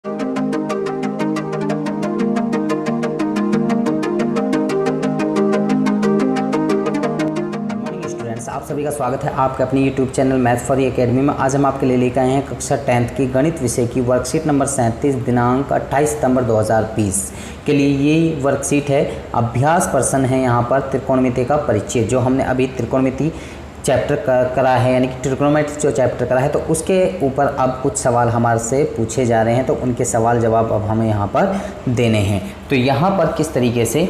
आप सभी का स्वागत है आपके अपने YouTube channel math for academy में। आज हम आपके लिए लेकर आए हैं कक्षा 10th की गणित विषय की वर्कशीट नंबर 37 दिनांक 28 सितंबर 2020 के लिए। ये वर्कशीट है अभ्यास प्रश्न है यहाँ पर त्रिकोणमिति का परिचय, जो हमने अभी त्रिकोणमिति चैप्टर करा है, यानी कि ट्रिग्नोमेट्री जो चैप्टर करा है, तो उसके ऊपर अब कुछ सवाल हमारे से पूछे जा रहे हैं, तो उनके सवाल जवाब अब हमें यहाँ पर देने हैं। तो यहाँ पर किस तरीके से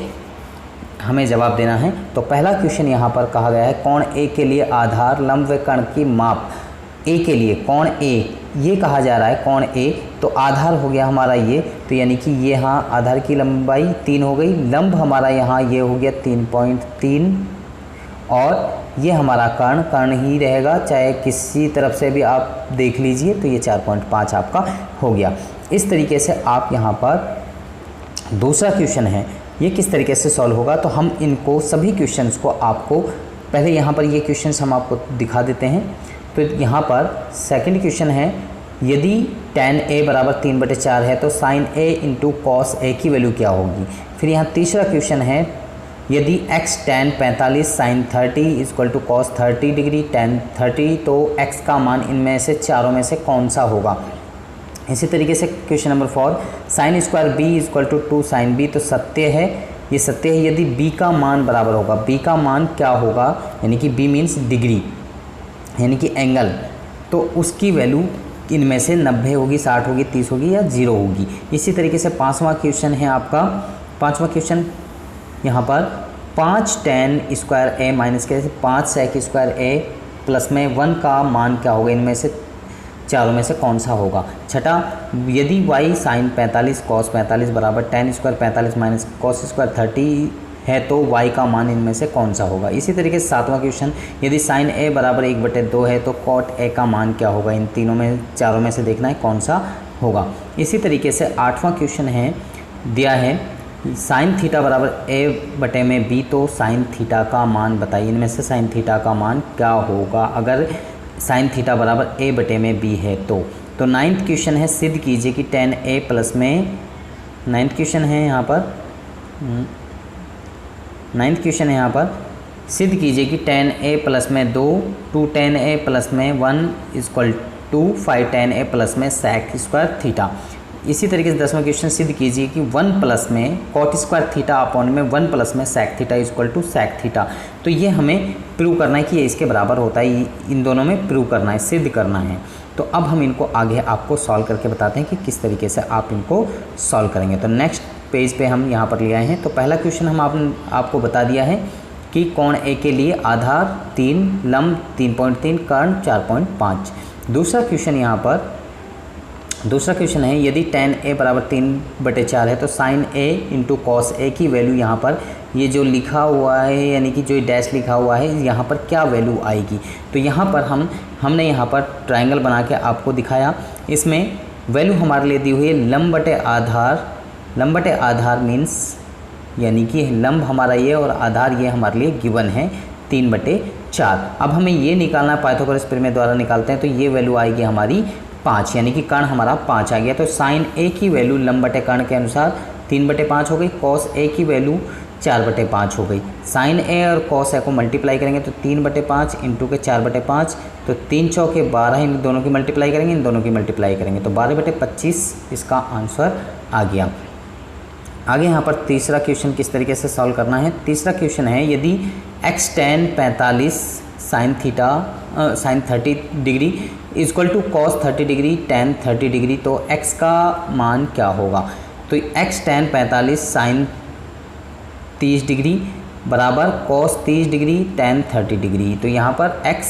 हमें जवाब देना है। तो पहला क्वेश्चन यहाँ पर कहा गया है कोण ए के लिए आधार लंब व कर्ण की माप। ए के लिए कोण ए ये कहा जा रहा है, कोण ए तो आधार हो गया हमारा ये, तो यानी कि ये यहाँ आधार की लंबाई 3 हो गई, लंब हमारा यहाँ ये हो गया 3.3 और ये हमारा कर्ण ही रहेगा, चाहे किसी तरफ से भी आप देख लीजिए, तो ये 4.5 आपका हो गया। इस तरीके से आप यहाँ पर दूसरा क्वेश्चन है ये किस तरीके से सॉल्व होगा। तो हम इनको सभी क्वेश्चंस को आपको पहले यहाँ पर ये क्वेश्चंस हम आपको दिखा देते हैं। तो यहाँ पर सेकंड क्वेश्चन है, यदि tan a बराबर 3/4 है तो sin a into cos a की वैल्यू क्या होगी। फिर यहाँ तीसरा क्वेश्चन है, यदि x tan 45 sin 30 equal to cos 30 degree tan 30 तो x का मान इनमें से चारों में से कौन सा होगा। इसी तरीके से question number 4, sine square B equal to 2 sine B, तो सत्य है, ये सत्य है यदि b का मान बराबर होगा। b का मान क्या होगा, यानी कि b मीन्स डिग्री यानी कि एंगल, तो उसकी वैल्यू इनमें से 90 होगी, 60 होगी, 30 होगी या 0 होगी। इसी तरीके से पाँचवा क्वेश्चन है आपका, पाँचवा क्वेश्चन यहाँ पर 5 tan स्क्वायर a माइनस के 5 sec स्क्वायर a प्लस में 1 का मान क्या होगा, इनमें से चारों में से कौन सा होगा। छठा, यदि y साइन 45 कॉस 45 बराबर tan square 45 minus cos square 30 है तो y का मान इनमें से कौन सा होगा। इसी तरीके से सातवां क्वेश्चन, यदि साइन a बराबर 1/2 है तो कॉट a का मान क्या होगा। इन तीनों में चारों में से देखना है कौन सा होगा। इसी तरीके से आठवां क्वेश्चन है, दिया है साइन थीटा बराबर a/b तो साइन थीटा का मान बताइए, इनमें से साइन थीटा का मान क्या होगा अगर साइन थीटा बराबर a/b है तो नाइन्थ क्वेश्चन है, सिद्ध कीजिए कि tan a प्लस में, नाइन्थ क्वेश्चन है यहाँ पर सिद्ध कीजिए कि tan a प्लस में 2 2 tan a प्लस में 1 equal to 5 tan a plus में sec स्क्वायर थीटा। इसी तरीके से 10वां क्वेश्चन, सिद्ध कीजिए कि 1 प्लस में कॉट स्क्वायर थीटा अपॉन में 1 प्लस में sec theta equal to sec theta. तो ये हमें प्रूव करना है कि ये इसके बराबर होता है, इन दोनों में प्रूव करना है, सिद्ध करना है। तो अब हम इनको आगे आपको सॉल्व करके बताते हैं कि किस तरीके से आप इनको सॉल्व करेंगे। तो नेक्स्ट पेज पे हम यहाँ पर ले आए हैं। तो पहला क्वेश्चन हम आपको बता दिया है कि कोण ए के लिए आधार 3, लंब 3.3, कर्ण 4.5। दूसरा क्वेश्चन यहाँ पर, दूसरा क्वेश्चन है, यदि tan a बराबर 3/4 है तो sin a into cos a की वैल्यू यहाँ पर ये जो लिखा हुआ है, यानी कि जो डैश लिखा हुआ है, यहाँ पर क्या वैल्यू आएगी। तो यहाँ पर हमने यहाँ पर ट्रायंगल बना के आपको दिखाया। इसमें वैल्यू हमारे लिए दी हुई है लंब बटे आधार, लंब बटे आधार मीन्स यानी कि लंब हमारा ये और आधार ये हमारे लिए गिवन है 3/4। अब हमें ये निकालना है, पाइथागोरस प्रमेय द्वारा निकालते हैं, तो ये वैल्यू आएगी हमारी 5, यानी कि कर्ण हमारा 5 आ गया। तो साइन a की वैल्यू लंब बटे कर्ण के अनुसार 3/5 हो गई, कॉस a की वैल्यू 4/5 हो गई। साइन a और कॉस a को मल्टीप्लाई करेंगे तो 3/5 इंटू के 4/5, तो 3 चौके 12, इन दोनों की मल्टीप्लाई करेंगे, इन दोनों की मल्टीप्लाई करेंगे तो 12/25 इसका आंसर आ गया। आगे यहाँ पर तीसरा क्वेश्चन किस तरीके से सॉल्व करना है। तीसरा क्वेश्चन है, यदि x tan 45 sine 30 degree equal to cos 30 degree tan 30 degree तो x का मान क्या होगा। तो x tan 45 साइन 30 डिग्री बराबर कॉस 30 डिग्री tan 30 डिग्री। तो यहाँ पर x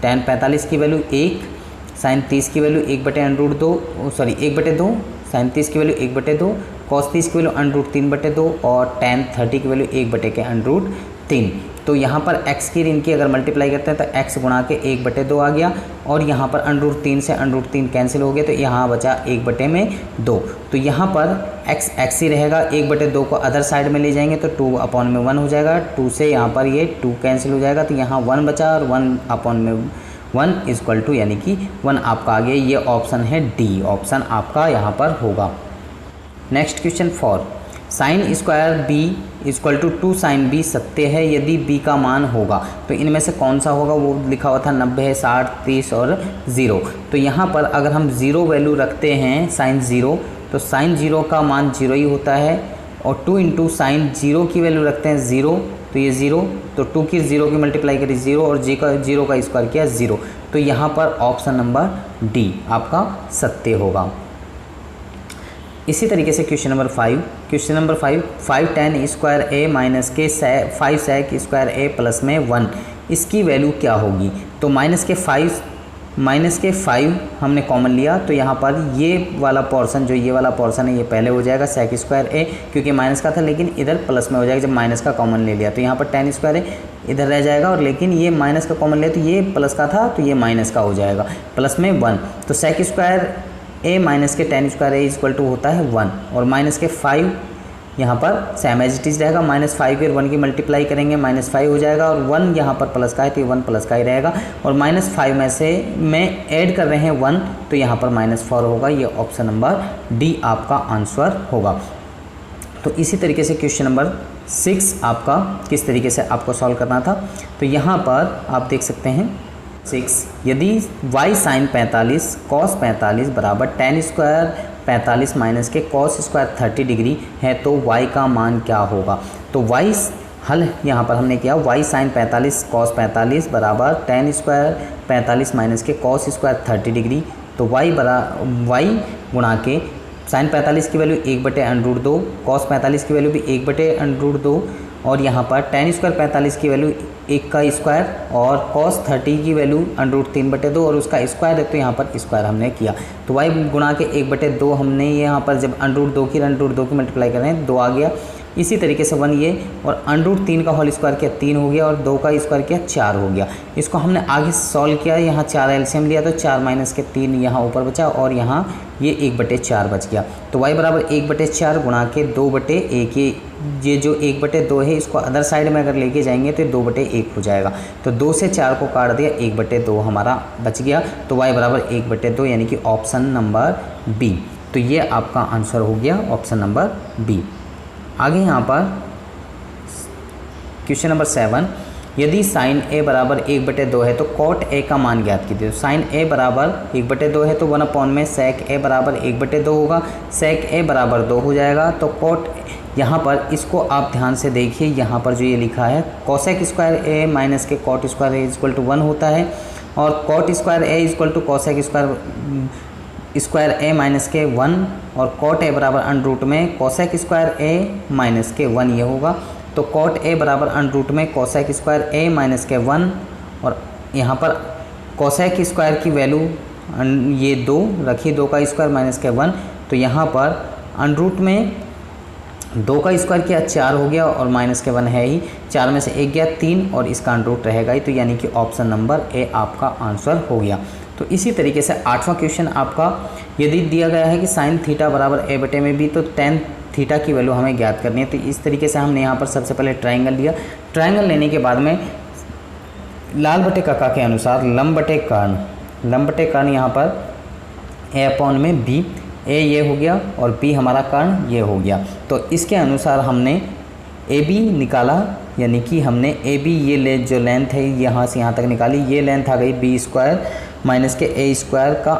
tan 45 की वैल्यू 1, साइन 30 की वैल्यू 1/2, साइन 30 की वैल्यू 1/2, कॉस 30 की वैल्यू √3/2 और tan 30 की वैल्यू 1/3। तो यहाँ पर x की इनकी अगर मल्टीप्लाई करते हैं तो x गुणा के 1/2 आ गया, और यहाँ पर √3 से √3 कैंसिल हो गया, तो यहाँ बचा 1/2। तो यहाँ पर x ही रहेगा, 1/2 को अदर साइड में ले जाएंगे तो 2/1 हो जाएगा, 2 से यहाँ पर ये 2 कैंसिल हो जाएगा, तो यहाँ 1 बचा और 1/1 1 इक्वल टू यानी कि 1 आपका आ गया। ये ऑप्शन है डी, ऑप्शन आपका यहाँ पर होगा। Next question 4, sine square B equal to 2 sine B सत्य है यदि बी का मान होगा। तो इनमें से कौन सा होगा, वो लिखा हुआ था 90, 60, 30 और 0। तो यहाँ पर अगर हम 0 वैल्यू रखते हैं साइन 0, तो साइन 0 का मान 0 ही होता है, और 2 इंटू साइन 0 की वैल्यू रखते हैं 0, तो ये 0, तो 2 की 0 की मल्टीप्लाई करी 0 और 0 का स्क्वायर किया 0। तो यहाँ पर ऑप्शन नंबर डी आपका सत्य होगा। इसी तरीके से question number 5, 5 tan square A minus के 5 sec स्क्वायर ए प्लस में 1, इसकी वैल्यू क्या होगी। तो माइनस के 5 हमने कॉमन लिया, तो यहाँ पर ये वाला पोर्शन, जो ये वाला पोर्शन है, ये पहले हो जाएगा sec स्क्वायर ए, क्योंकि माइनस का था, लेकिन इधर प्लस में हो जाएगा जब माइनस का कॉमन ले लिया। तो यहाँ पर tan स्क्वायर ए इधर रह जाएगा, और लेकिन ये माइनस का कॉमन लिया तो ये प्लस का था, तो ये माइनस का हो जाएगा, प्लस में 1। तो sec स्क्वायर ए माइनस के tan square A equal to होता है 1, और माइनस के 5 यहाँ पर सेम एज इट इज रहेगा। -5 फिर 1 की मल्टीप्लाई करेंगे, -5 हो जाएगा, और 1 यहाँ पर प्लस का है तो ये 1 प्लस का ही रहेगा, और -5 में से में ऐड कर रहे हैं 1, तो यहाँ पर -4 होगा। ये ऑप्शन नंबर डी आपका आंसर होगा। तो इसी तरीके से क्वेश्चन नंबर 6 आपका किस तरीके से आपको सॉल्व करना था। तो यहाँ पर आप देख सकते हैं 6, यदि y साइन 45 cos 45 बराबर tan स्क्वायर 45 माइनस के cos स्क्वायर 30 डिग्री है तो y का मान क्या होगा। तो y हल यहाँ पर हमने किया, y साइन 45 cos 45 बराबर tan स्क्वायर 45 माइनस के cos स्क्वायर 30 डिग्री। तो y गुणा के साइन 45 की वैल्यू 1/√2, cos 45 की वैल्यू भी 1/√2, और यहाँ पर tan स्क्वायर 45 की वैल्यू 1 का स्क्वायर, और cos 30 की वैल्यू √3/2 और उसका स्क्वायर है, तो यहाँ पर स्क्वायर हमने किया। तो y गुणा के 1/2 हमने यहाँ पर जब √2 की मल्टीप्लाई कर रहे हैं 2 आ गया। इसी तरीके से 1 ये, और √3 का होल स्क्वायर किया 3 हो गया, और 2 का स्क्वायर किया 4 हो गया। इसको हमने आगे सॉल्व किया, यहाँ 4 एलसीएम लिया तो 4 माइनस के 3 यहाँ ऊपर बचा, और यहाँ ये 1/4 बच गया। तो y बराबर 1/4 गुणा के 2/1, ये जो 1/2 है इसको अदर साइड में अगर लेके जाएंगे तो 2/1 हो जाएगा। तो 2 से 4 को काट दिया, 1/2 हमारा बच गया। तो y बराबर 1/2 यानी कि ऑप्शन नंबर बी। तो ये आपका आंसर हो गया ऑप्शन नंबर बी। आगे यहाँ पर क्वेश्चन नंबर 7, यदि साइन ए बराबर 1/2 है तो कॉट ए का मान ज्ञात कीजिए। तो साइन ए बराबर 1/2 है तो 1 में सेक ए बराबर 1/2 होगा, सेक ए बराबर 2 हो जाएगा। तो कॉट यहाँ पर इसको आप ध्यान से देखिए, यहाँ पर जो ये लिखा है कोसेक स्क्वायर ए माइनस के cot square A equal to 1 होता है, और cot square A equal to cosec square A minus के 1, और कॉट ए बराबर √, में कोसेक स्क्वायर ए माइनस के 1 ये होगा। तो कॉट ए बराबर √, में कोसेक स्क्वायर ए माइनस के 1, और यहाँ पर कोसेक स्क्वायर की वैल्यू ये 2 रखी, 2 का स्क्वायर माइनस के 1, तो यहाँ पर √, में 2 का स्क्वायर किया 4 हो गया, और माइनस के 1 है ही, 4 में से 1 गया 3, और इसका √ रहेगा ही। तो यानी कि ऑप्शन नंबर ए आपका आंसर हो गया। तो इसी तरीके से 8वां क्वेश्चन आपका, यदि दिया गया है कि साइन थीटा बराबर a में भी, तो tan थीटा की वैल्यू हमें ज्ञात करनी है। तो इस तरीके से हमने यहाँ पर सबसे पहले ट्रायंगल लिया, ट्रायंगल लेने के बाद में लाल बटे कका के अनुसार लंब बटे कर्ण यहाँ पर a/b, a ये हो गया और b हमारा कर्ण ये हो गया। तो इसके अनुसार हमने AB निकाला, यानी कि हमने AB ये जो लेंथ है यहाँ से यहाँ तक निकाली, ये लेंथ आ गई b² माइनस के a² का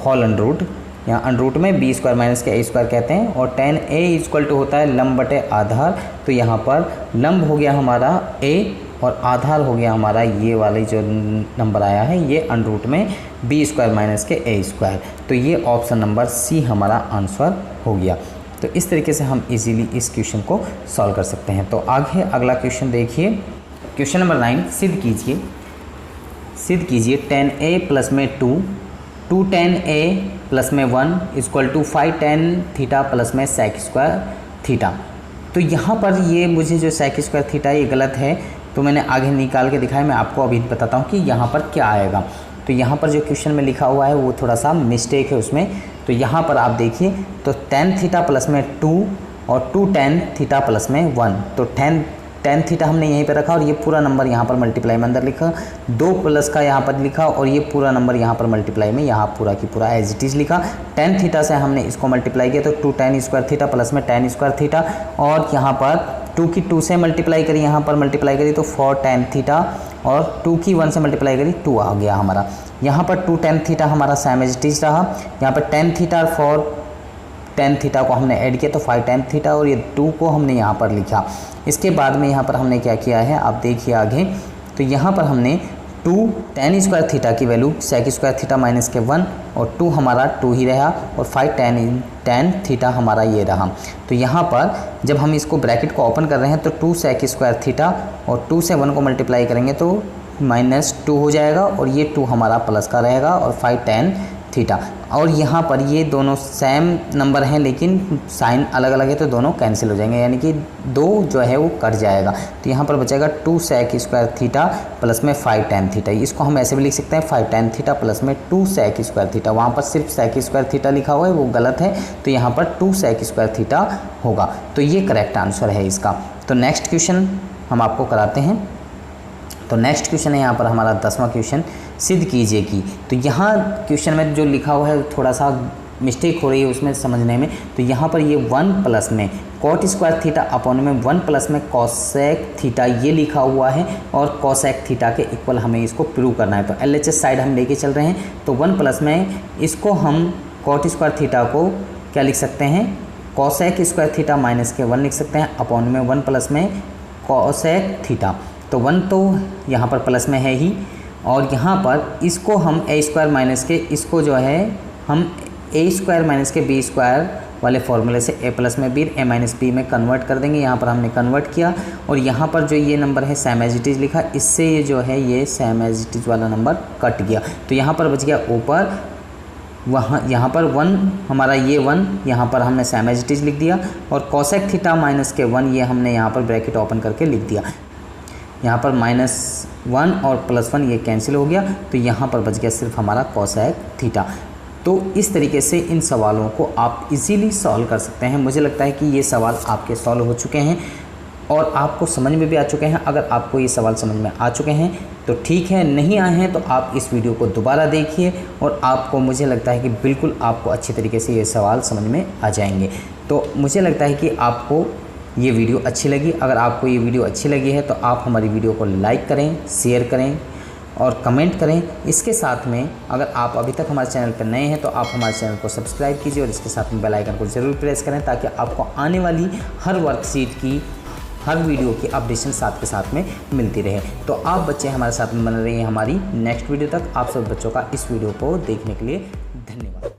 होल √ यहाँ √ में b² माइनस के a² कहते हैं, और tan a इक्वल टू होता है लंब बटे आधार। तो यहाँ पर लंब हो गया हमारा a, और आधार हो गया हमारा ये वाले जो नंबर आया है ये √ में b² माइनस के a²। तो ये ऑप्शन नंबर सी हमारा आंसर हो गया। तो इस तरीके से हम इजीली इस क्वेश्चन को सॉल्व कर सकते हैं। तो आगे अगला क्वेश्चन देखिए, क्वेश्चन नंबर 9, सिद्ध कीजिए tan a प्लस में 2 tan a प्लस में 1 equal to 5 tan theta plus में sec स्क्वायर थीटा। तो यहाँ पर ये मुझे जो sec स्क्वायर थीटा ये गलत है, तो मैंने आगे निकाल के दिखाया, मैं आपको अभी बताता हूँ कि यहाँ पर क्या आएगा। तो यहाँ पर जो क्वेश्चन में लिखा हुआ है वो थोड़ा सा मिस्टेक है उसमें। तो यहाँ पर आप देखिए, तो tan थीटा प्लस में 2 और 2 tan थीटा प्लस में 1, तो tan tan थीटा हमने यहीं पे रखा और ये पूरा नंबर यहाँ पर मल्टीप्लाई में अंदर लिखा, 2 प्लस का यहाँ पर लिखा और ये पूरा नंबर यहाँ पर मल्टीप्लाई में यहाँ पूरा की पूरा एज इट इज़ लिखा। tan थीटा से हमने इसको मल्टीप्लाई किया तो 2 tan स्क्वायर थीटा प्लस में tan स्क्वायर थीटा और यहाँ पर 2 की 2 से मल्टीप्लाई करी, यहाँ पर मल्टीप्लाई करी तो 4 tan थीटा और 2 की 1 से मल्टीप्लाई करी 2 आ गया हमारा। यहाँ पर 2 tan थीटा हमारा सेम एज इट इज़ रहा। यहाँ पर tan थीटा और 4 tan थीटा को हमने ऐड किया तो 5 tan थीटा और ये 2 को हमने यहाँ पर लिखा। इसके बाद में यहाँ पर हमने क्या किया है आप देखिए आगे, तो यहाँ पर हमने 2 tan स्क्वायर थीटा की value sec square theta minus के 1 और 2 हमारा 2 ही रहा और 5 tan थीटा हमारा ये रहा। तो यहाँ पर जब हम इसको ब्रैकेट को ओपन कर रहे हैं तो 2 sec स्क्वायर थीटा और 2 से 1 को मल्टीप्लाई करेंगे तो -2 हो जाएगा और ये 2 हमारा प्लस का रहेगा और 5 tan थीटा। और यहाँ पर ये दोनों सेम नंबर हैं लेकिन साइन अलग अलग है तो दोनों कैंसिल हो जाएंगे, यानी कि 2 जो है वो कट जाएगा। तो यहाँ पर बचेगा 2 sec स्क्वायर थीटा प्लस में 5 tan थीटा। इसको हम ऐसे भी लिख सकते हैं 5 tan थीटा प्लस में 2 sec स्क्वायर थीटा। वहाँ पर सिर्फ sec स्क्वायर थीटा लिखा हुआ है वो गलत है, तो यहाँ पर 2 sec स्क्वायर थीटा होगा। तो ये करेक्ट आंसर है इसका। तो नेक्स्ट क्वेश्चन हम आपको कराते हैं। तो नेक्स्ट क्वेश्चन है यहाँ पर हमारा 10वां क्वेश्चन, सिद्ध कीजिए कि। तो यहाँ क्वेश्चन में जो लिखा हुआ है थोड़ा सा मिस्टेक हो रही है उसमें समझने में। तो यहाँ पर ये 1 प्लस में cot स्क्वायर थीटा अपॉन में 1 प्लस में cosec थीटा ये लिखा हुआ है और cosec थीटा के इक्वल हमें इसको प्रूव करना है। तो LHS साइड हम लेके चल रहे हैं। तो 1 प्लस में इसको हम cot स्क्वायर थीटा को क्या लिख सकते हैं, cosec स्क्वायर थीटा माइनस के 1 लिख सकते हैं अपॉन में 1 प्लस में cosec थीटा। तो 1 तो यहाँ पर प्लस में है ही और यहाँ पर इसको हम a स्क्वायर माइनस के इसको जो है हम a स्क्वायर माइनस के b स्क्वायर वाले फॉर्मूले से a प्लस में b a माइनस b में कन्वर्ट कर देंगे। यहाँ पर हमने कन्वर्ट किया और यहाँ पर जो ये नंबर है सेम एज इट इज़ लिखा, इससे ये जो है ये सेम एज इट इज़ वाला नंबर कट गया। तो यहाँ पर बच गया ऊपर वहाँ यहाँ पर 1 हमारा ये 1 यहाँ पर हमने सेम एज इट इज़ लिख दिया और cosec थीटा माइनस के 1 ये हमने यहाँ पर ब्रैकेट ओपन करके लिख दिया। यहाँ पर -1 और +1 ये कैंसिल हो गया तो यहाँ पर बच गया सिर्फ हमारा cosec थीटा। तो इस तरीके से इन सवालों को आप इजीली सॉल्व कर सकते हैं। मुझे लगता है कि ये सवाल आपके सॉल्व हो चुके हैं और आपको समझ में भी आ चुके हैं। अगर आपको ये सवाल समझ में आ चुके हैं तो ठीक है, नहीं आए हैं तो आप इस वीडियो को दोबारा देखिए और आपको मुझे लगता है कि बिल्कुल आपको अच्छी तरीके से ये सवाल समझ में आ जाएंगे। तो मुझे लगता है कि आपको ये वीडियो अच्छी लगी। अगर आपको ये वीडियो अच्छी लगी है तो आप हमारी वीडियो को लाइक करें, शेयर करें और कमेंट करें। इसके साथ में अगर आप अभी तक हमारे चैनल पर नए हैं तो आप हमारे चैनल को सब्सक्राइब कीजिए और इसके साथ में बेल आइकन को ज़रूर प्रेस करें ताकि आपको आने वाली हर वर्कशीट की हर वीडियो की अपडेशन साथ के साथ में मिलती रहे। तो आप बच्चे हमारे साथ में बने रहिए हमारी नेक्स्ट वीडियो तक। आप सब बच्चों का इस वीडियो को देखने के लिए धन्यवाद।